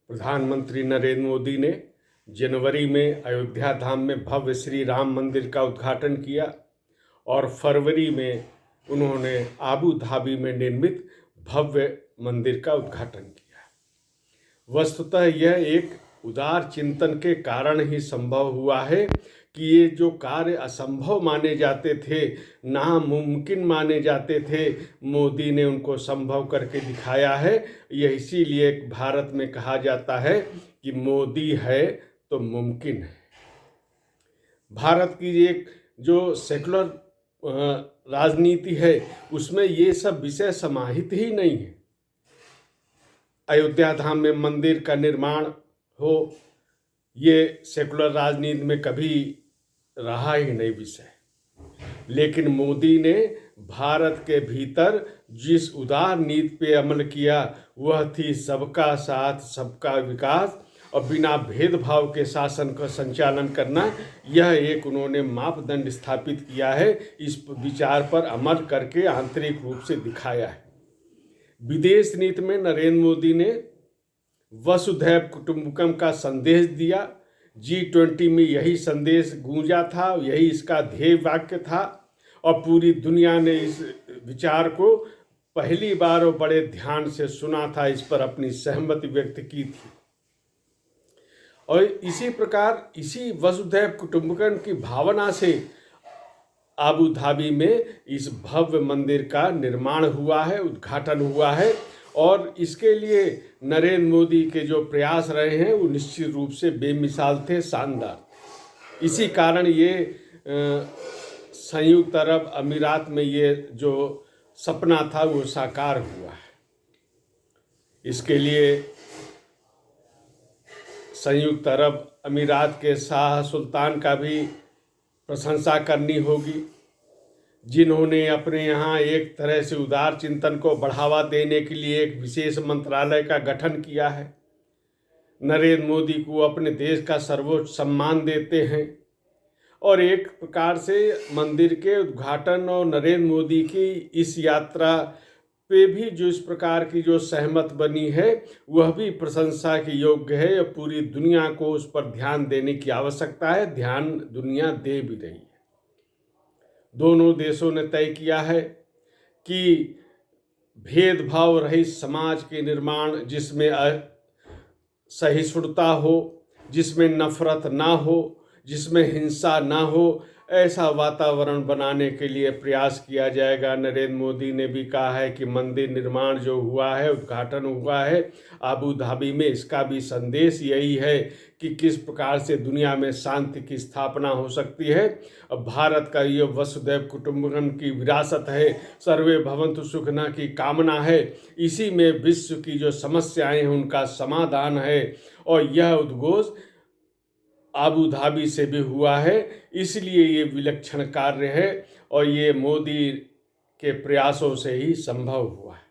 प्रधानमंत्री नरेंद्र मोदी ने जनवरी में अयोध्या धाम में भव्य श्री राम मंदिर का उद्घाटन किया और फरवरी में उन्होंने आबू धाबी में निर्मित भव्य मंदिर का उद्घाटन किया। वस्तुतः यह एक उदार चिंतन के कारण ही संभव हुआ है कि ये जो कार्य असंभव माने जाते थे, नामुमकिन माने जाते थे, मोदी ने उनको संभव करके दिखाया है। यह इसीलिए भारत में कहा जाता है कि मोदी है तो मुमकिन है। भारत की एक जो सेकुलर राजनीति है उसमें ये सब विषय समाहित ही नहीं है। अयोध्या धाम में मंदिर का निर्माण हो, ये सेकुलर राजनीति में कभी रहा ही नहीं विषय। लेकिन मोदी ने भारत के भीतर जिस उदार नीति पे अमल किया वह थी सबका साथ सबका विकास और बिना भेदभाव के शासन का संचालन करना। यह एक उन्होंने मापदंड स्थापित किया है, इस विचार पर अमल करके आंतरिक रूप से दिखाया है। विदेश नीति में नरेंद्र मोदी ने वसुधैव कुटुंबकम का संदेश दिया। G20 में यही संदेश गूंजा था, यही इसका ध्येय वाक्य था और पूरी दुनिया ने इस विचार को पहली बार और बड़े ध्यान से सुना था, इस पर अपनी सहमति व्यक्त की थी। और इसी प्रकार इसी वसुधैव कुटुंबकम की भावना से आबू धाबी में इस भव्य मंदिर का निर्माण हुआ है, उद्घाटन हुआ है और इसके लिए नरेंद्र मोदी के जो प्रयास रहे हैं वो निश्चित रूप से बेमिसाल थे, शानदार। इसी कारण ये संयुक्त अरब अमीरात में ये जो सपना था वो साकार हुआ है। इसके लिए संयुक्त अरब अमीरात के शाह सुल्तान का भी प्रशंसा करनी होगी, जिन्होंने अपने यहाँ एक तरह से उदार चिंतन को बढ़ावा देने के लिए एक विशेष मंत्रालय का गठन किया है। नरेंद्र मोदी को अपने देश का सर्वोच्च सम्मान देते हैं और एक प्रकार से मंदिर के उद्घाटन और नरेंद्र मोदी की इस यात्रा पे भी जो इस प्रकार की जो सहमत बनी है वह भी प्रशंसा के योग्य है और पूरी दुनिया को उस पर ध्यान देने की आवश्यकता है। ध्यान दुनिया दे भी रही है। दोनों देशों ने तय किया है कि भेदभाव रहित समाज के निर्माण, जिसमें सहिष्णुता हो, जिसमें नफरत ना हो, जिसमें हिंसा ना हो, ऐसा वातावरण बनाने के लिए प्रयास किया जाएगा। नरेंद्र मोदी ने भी कहा है कि मंदिर निर्माण जो हुआ है, उद्घाटन हुआ है आबू धाबी में, इसका भी संदेश यही है कि किस प्रकार से दुनिया में शांति की स्थापना हो सकती है। अब भारत का ये वसुधैव कुटुंबकम की विरासत है, सर्वे भवन्तु सुखिनः की कामना है, इसी में विश्व की जो समस्याएं हैं उनका समाधान है और यह उद्घोष आबू धाबी से भी हुआ है। इसलिए ये विलक्षण कार्य है और ये मोदी के प्रयासों से ही संभव हुआ है।